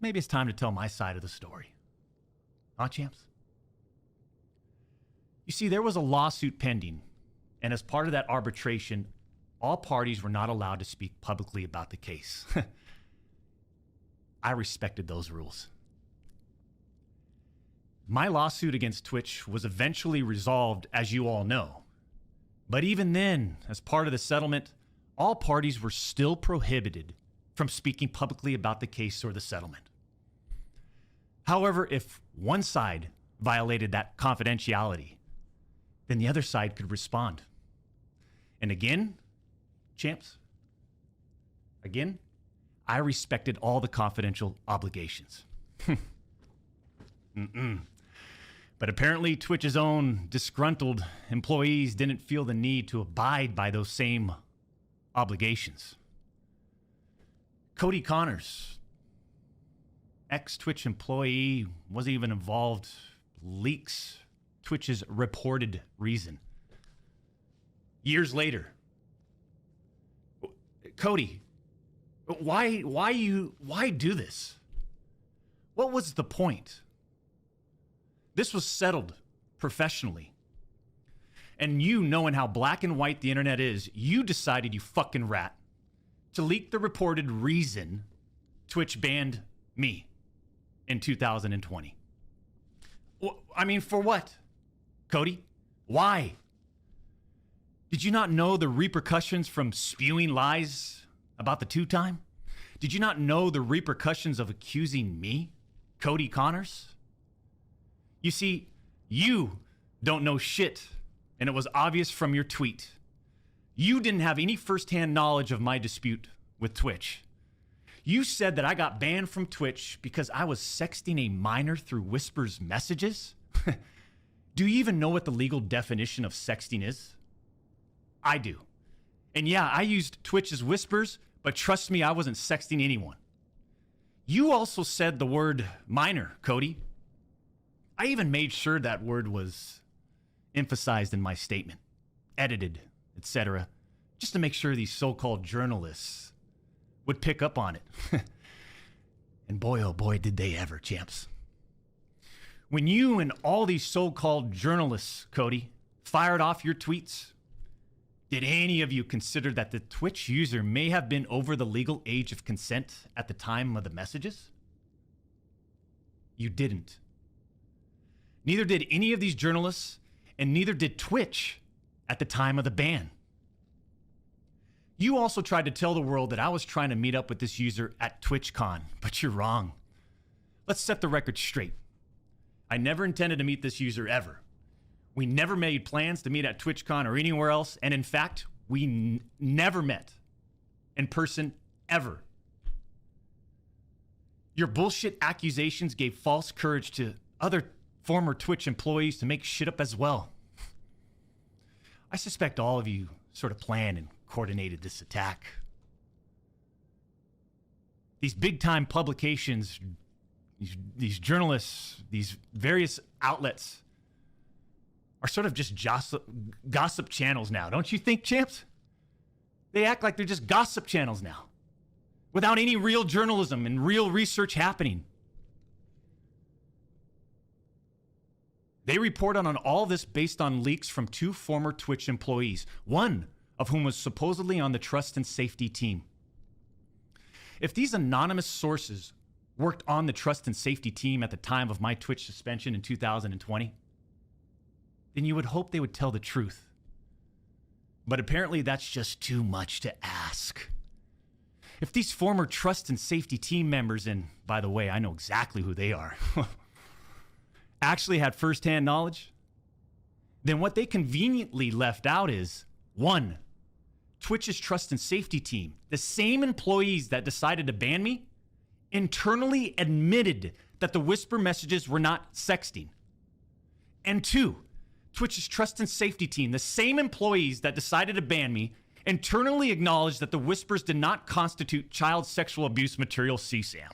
maybe it's time to tell my side of the story. Huh, champs? You see, there was a lawsuit pending, and as part of that arbitration, all parties were not allowed to speak publicly about the case. I respected those rules. My lawsuit against Twitch was eventually resolved, as you all know. But even then, as part of the settlement, all parties were still prohibited from speaking publicly about the case or the settlement. However, if one side violated that confidentiality, then the other side could respond. And again, champs, I respected all the confidential obligations. But apparently Twitch's own disgruntled employees didn't feel the need to abide by those same obligations. Cody Connors, ex-Twitch employee, wasn't even involved, leaks Twitch's reported reason. Years later, Cody, why do this? What was the point? This was settled professionally. And you, knowing how black and white the internet is, you decided, you fucking rat, to leak the reported reason Twitch banned me in 2020. I mean, for what? Cody, why? Did you not know the repercussions from spewing lies about the two-time? Did you not know the repercussions of accusing me, Cody Connors? You see, you don't know shit, and it was obvious from your tweet. You didn't have any firsthand knowledge of my dispute with Twitch. You said that I got banned from Twitch because I was sexting a minor through Whisper's messages? Do you even know what the legal definition of sexting is? I do. And yeah, I used Twitch's Whispers, but trust me, I wasn't sexting anyone. You also said the word minor, Cody. I even made sure that word was emphasized in my statement, edited, etc., just to make sure these so-called journalists would pick up on it. And boy, oh boy, did they ever, champs. When you and all these so-called journalists, Cody, fired off your tweets, did any of you consider that the Twitch user may have been over the legal age of consent at the time of the messages? You didn't. Neither did any of these journalists, and neither did Twitch at the time of the ban. You also tried to tell the world that I was trying to meet up with this user at TwitchCon, but you're wrong. Let's set the record straight. I never intended to meet this user ever. We never made plans to meet at TwitchCon or anywhere else, and in fact, we never met in person ever. Your bullshit accusations gave false courage to other former Twitch employees to make shit up as well. I suspect all of you sort of planned and coordinated this attack. These big-time publications, these journalists, these various outlets are sort of just gossip channels now, don't you think, champs? They act like they're just gossip channels now, without any real journalism and real research happening. They report on all this based on leaks from two former Twitch employees, one of whom was supposedly on the trust and safety team. If these anonymous sources worked on the trust and safety team at the time of my Twitch suspension in 2020, then you would hope they would tell the truth. But apparently that's just too much to ask. If these former trust and safety team members, and by the way, I know exactly who they are, actually had firsthand knowledge, then what they conveniently left out is, one, Twitch's trust and safety team, the same employees that decided to ban me, internally admitted that the Whisper messages were not sexting. And two, Twitch's trust and safety team, the same employees that decided to ban me, internally acknowledged that the Whispers did not constitute child sexual abuse material CSAM.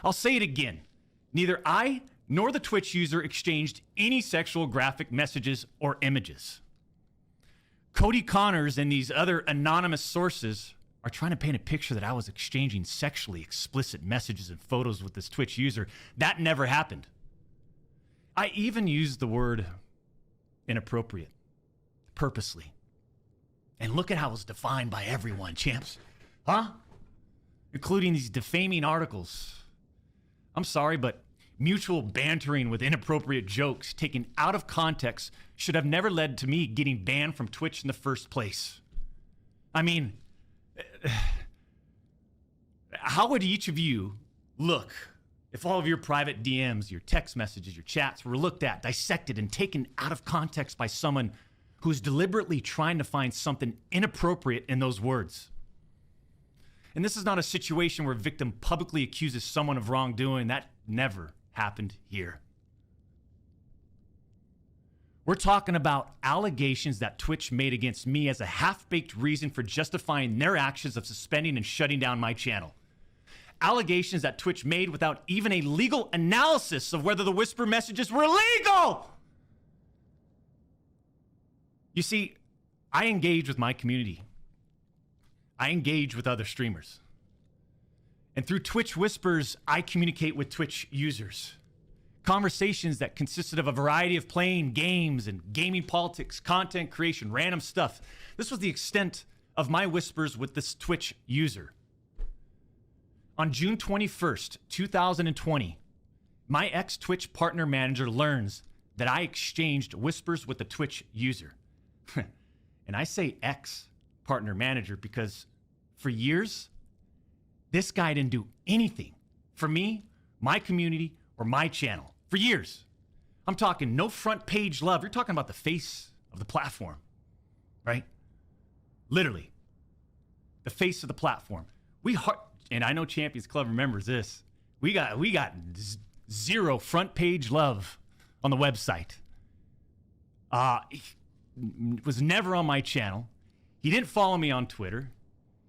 I'll say it again. Neither I nor the Twitch user exchanged any sexual graphic messages or images. Cody Connors and these other anonymous sources are trying to paint a picture that I was exchanging sexually explicit messages and photos with this Twitch user. That never happened. I even used the word inappropriate purposely. And look at how it was defined by everyone, champs. Huh? Including these defaming articles. I'm sorry, but mutual bantering with inappropriate jokes taken out of context should have never led to me getting banned from Twitch in the first place. I mean, how would each of you look if all of your private DMs, your text messages, your chats were looked at, dissected, and taken out of context by someone who's deliberately trying to find something inappropriate in those words? And this is not a situation where a victim publicly accuses someone of wrongdoing. That never happened here. We're talking about allegations that Twitch made against me as a half-baked reason for justifying their actions of suspending and shutting down my channel. Allegations that Twitch made without even a legal analysis of whether the whisper messages were legal. You see, I engage with my community. I engage with other streamers. And through Twitch Whispers, I communicate with Twitch users. Conversations that consisted of a variety of playing games and gaming politics, content creation, random stuff. This was the extent of my whispers with this Twitch user. On June 21st, 2020, my ex-Twitch partner manager learns that I exchanged whispers with the Twitch user. And I say ex-partner manager because for years, this guy didn't do anything for me, my community, or my channel. For years. I'm talking no front page love. You're talking about the face of the platform, right? Literally. The face of the platform. And I know Champions Club remembers this. We got zero front page love on the website. He was never on my channel. He didn't follow me on Twitter.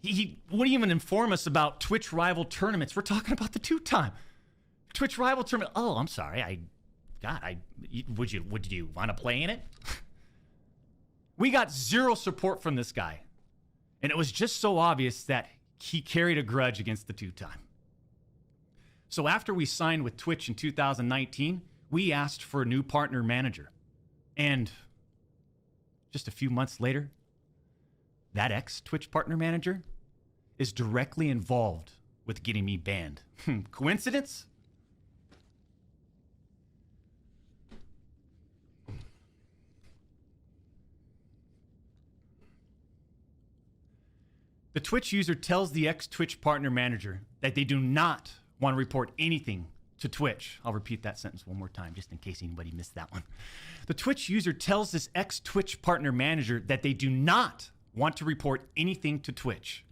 He wouldn't even inform us about Twitch rival tournaments. We're talking about the two-time Twitch rival tournament. Oh, I'm sorry. Would you want to play in it? We got zero support from this guy. And it was just so obvious that he carried a grudge against the two-time. So after we signed with Twitch in 2019, we asked for a new partner manager. And just a few months later, that ex-Twitch partner manager is directly involved with getting me banned. Coincidence? The Twitch user tells the ex-Twitch partner manager that they do not want to report anything to Twitch. I'll repeat that sentence one more time just in case anybody missed that one. The Twitch user tells this ex-Twitch partner manager that they do not want to report anything to Twitch.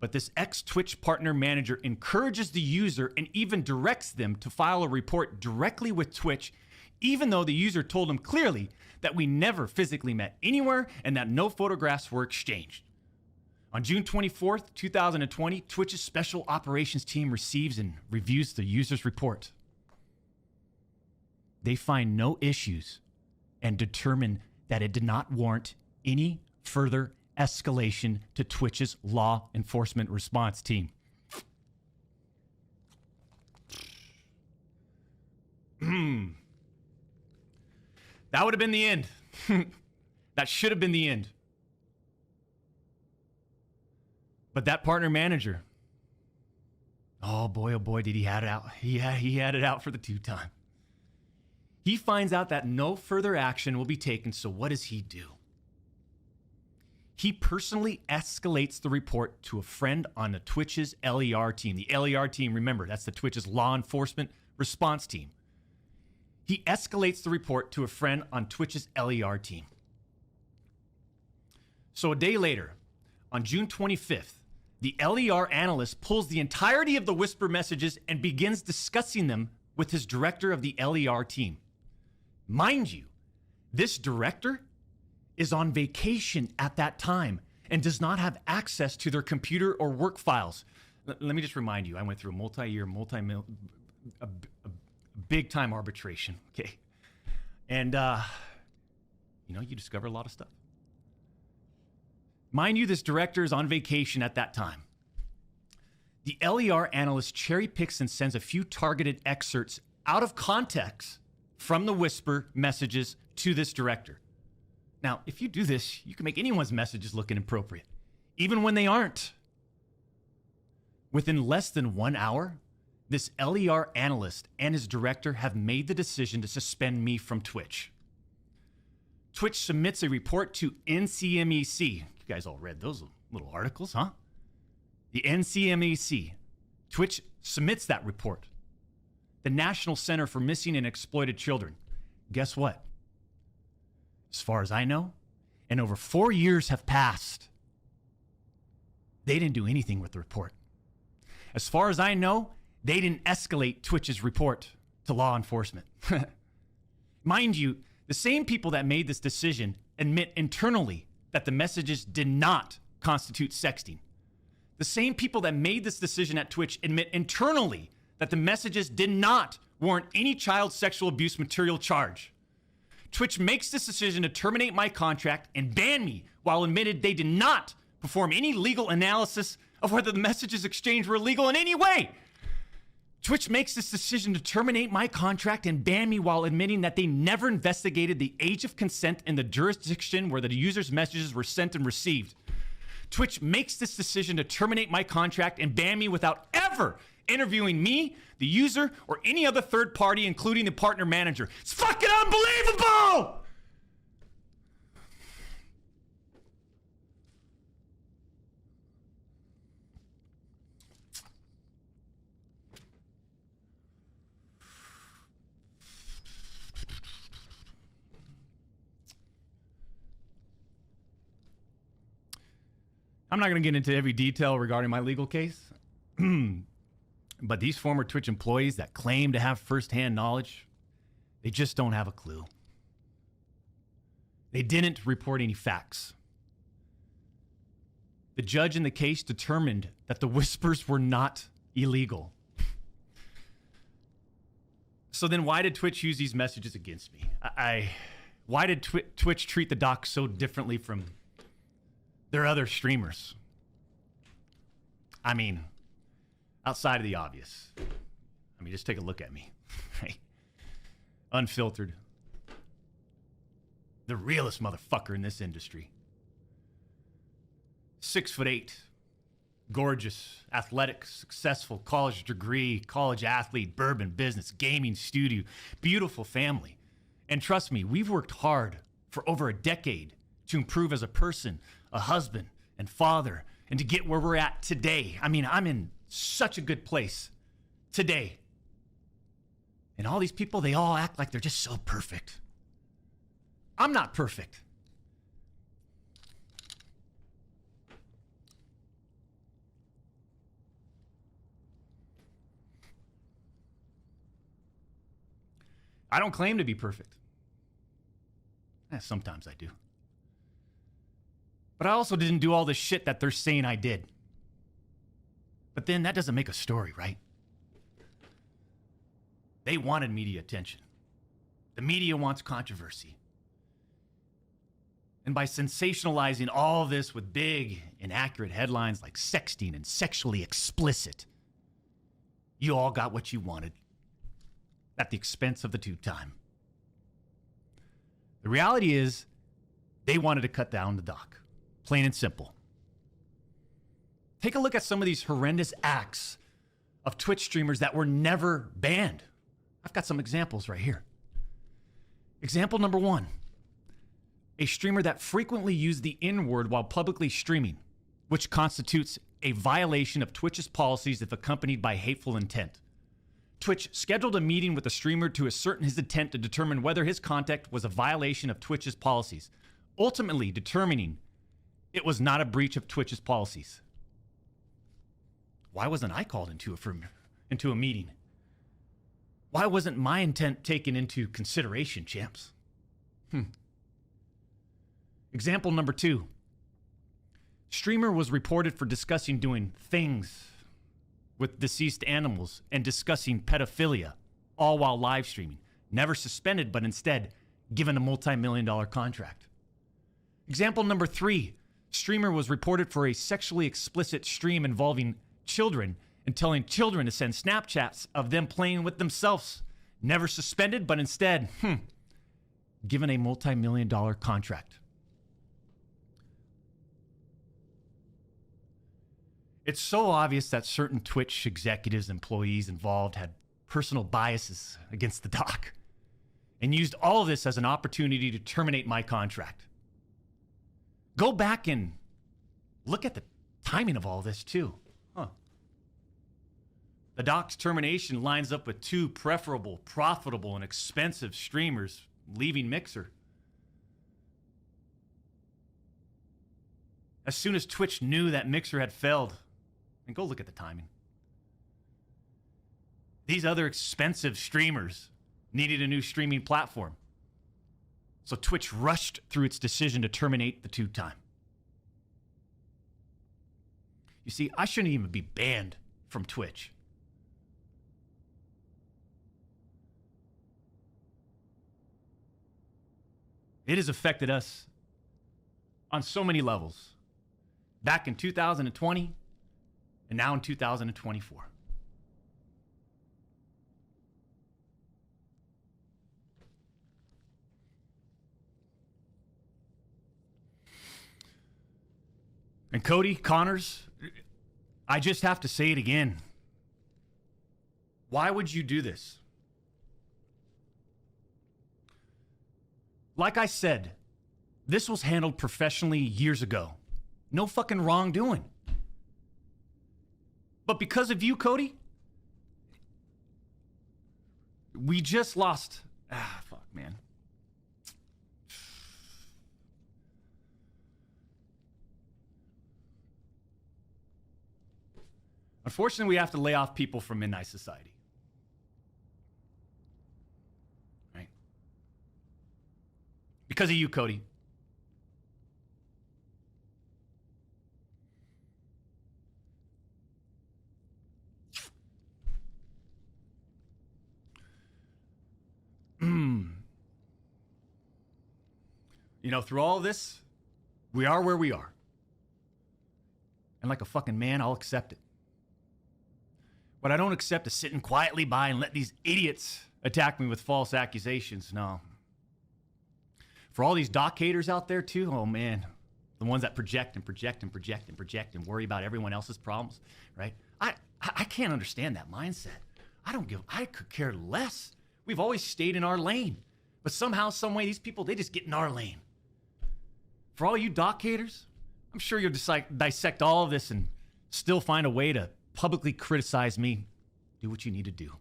But this ex-Twitch partner manager encourages the user and even directs them to file a report directly with Twitch, even though the user told him clearly that we never physically met anywhere and that no photographs were exchanged. On June 24th, 2020, Twitch's special operations team receives and reviews the user's report. They find no issues and determine that it did not warrant any further escalation to Twitch's law enforcement response team. That would have been the end. That should have been the end. But that partner manager, oh boy, did he had it out. He had it out for the two-time. He finds out that no further action will be taken, so what does he do? He personally escalates the report to a friend on the Twitch's LER team. The LER team, remember, that's the Twitch's law enforcement response team. He escalates the report to a friend on Twitch's LER team. So a day later, on June 25th, the LER analyst pulls the entirety of the whisper messages and begins discussing them with his director of the LER team. Mind you, this director is on vacation at that time and does not have access to their computer or work files. Let me just remind you, I went through a multi-year, big-time arbitration, okay? And, you discover a lot of stuff. Mind you, this director is on vacation at that time. The LER analyst cherry picks and sends a few targeted excerpts out of context from the whisper messages to this director. Now, if you do this, you can make anyone's messages look inappropriate, even when they aren't. Within less than 1 hour, this LER analyst and his director have made the decision to suspend me from Twitch. Twitch submits a report to NCMEC. You guys all read those little articles, huh? The NCMEC. Twitch submits that report. The National Center for Missing and Exploited Children. Guess what? As far as I know, and over 4 years have passed, they didn't do anything with the report. As far as I know, they didn't escalate Twitch's report to law enforcement. Mind you, the same people that made this decision admit internally that the messages did not constitute sexting. The same people that made this decision at Twitch admit internally that the messages did not warrant any child sexual abuse material charge. Twitch makes this decision to terminate my contract and ban me while admitted they did not perform any legal analysis of whether the messages exchanged were illegal in any way. Twitch makes this decision to terminate my contract and ban me while admitting that they never investigated the age of consent in the jurisdiction where the user's messages were sent and received. Twitch makes this decision to terminate my contract and ban me without ever interviewing me, the user, or any other third party, including the partner manager. It's fucking unbelievable! I'm not going to get into every detail regarding my legal case, but these former Twitch employees that claim to have firsthand knowledge, they just don't have a clue. They didn't report any facts. The judge in the case determined that the whispers were not illegal. So then why did Twitch use these messages against me? Why did Twitch treat the doc so differently from their other streamers? I mean, outside of the obvious. I mean, just take a look at me. Unfiltered. The realest motherfucker in this industry. 6'8", gorgeous, athletic, successful, college degree, college athlete, bourbon business, gaming studio, beautiful family. And trust me, we've worked hard for over a decade to improve as a person, a husband and father, and to get where we're at today. I mean, I'm in such a good place today. And all these people, they all act like they're just so perfect. I'm not perfect. I don't claim to be perfect. Sometimes I do. But I also didn't do all the shit that they're saying I did. But then that doesn't make a story, right? They wanted media attention. The media wants controversy. And by sensationalizing all of this with big, inaccurate headlines like sexting and sexually explicit, you all got what you wanted at the expense of the two-time. The reality is, they wanted to cut down the doc. Plain and simple. Take a look at some of these horrendous acts of Twitch streamers that were never banned. I've got some examples right here. Example number 1. A streamer that frequently used the N-word while publicly streaming, which constitutes a violation of Twitch's policies if accompanied by hateful intent. Twitch scheduled a meeting with the streamer to ascertain his intent to determine whether his conduct was a violation of Twitch's policies, ultimately determining it was not a breach of Twitch's policies. Why wasn't I called into a meeting? Why wasn't my intent taken into consideration, champs? Example number 2. Streamer was reported for discussing doing things with deceased animals and discussing pedophilia, all while live streaming. Never suspended, but instead given a multi-million-dollar contract. Example number 3. Streamer was reported for a sexually explicit stream involving children and telling children to send Snapchats of them playing with themselves. Never suspended, but instead, given a multi-million-dollar contract. It's so obvious that certain Twitch executives, employees involved had personal biases against the doc and used all of this as an opportunity to terminate my contract. Go back and look at the timing of all this too. The doc's termination lines up with two preferable, profitable, and expensive streamers leaving Mixer. As soon as Twitch knew that Mixer had failed, and go look at the timing. These other expensive streamers needed a new streaming platform. So Twitch rushed through its decision to terminate the two-time. You see, I shouldn't even be banned from Twitch. It has affected us on so many levels. Back in 2020 and now in 2024. And Cody, Connors, I just have to say it again. Why would you do this? Like I said, this was handled professionally years ago. No fucking wrongdoing. But because of you, Cody, we just lost. Fuck, man. Unfortunately, we have to lay off people from Midnight Society. Right? Because of you, Cody. You know, through all this, we are where we are. And like a fucking man, I'll accept it. What I don't accept is sitting quietly by and let these idiots attack me with false accusations. No. For all these doc haters out there too, oh man, the ones that project and project and project and project and worry about everyone else's problems, right? I can't understand that mindset. I could care less. We've always stayed in our lane. But somehow, some way, these people, they just get in our lane. For all you doc haters, I'm sure you'll dissect all of this and still find a way to publicly criticize me. Do what you need to do.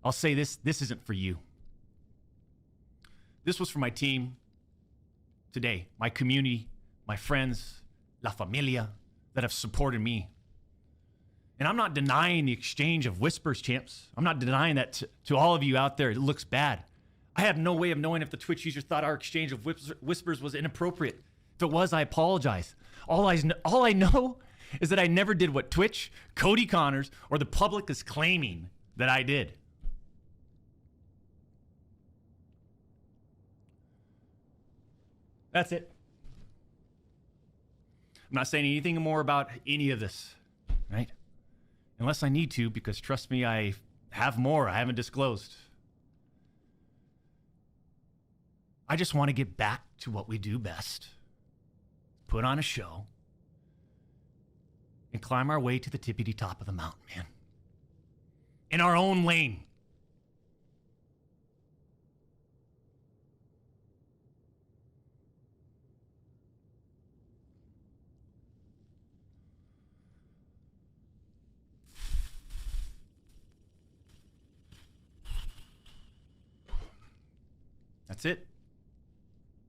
I'll say this isn't for you. This was for my team today, my community, my friends, La Familia that have supported me. And I'm not denying the exchange of whispers, champs. I'm not denying that to all of you out there. It looks bad. I have no way of knowing if the Twitch user thought our exchange of whispers was inappropriate. If it was, I apologize. All I know is that I never did what Twitch, Cody Connors, or the public is claiming that I did. That's it. I'm not saying anything more about any of this, right? Unless I need to, because trust me, I have more I haven't disclosed. I just want to get back to what we do best. Put on a show and climb our way to the tippity top of the mountain, man. In our own lane. That's it.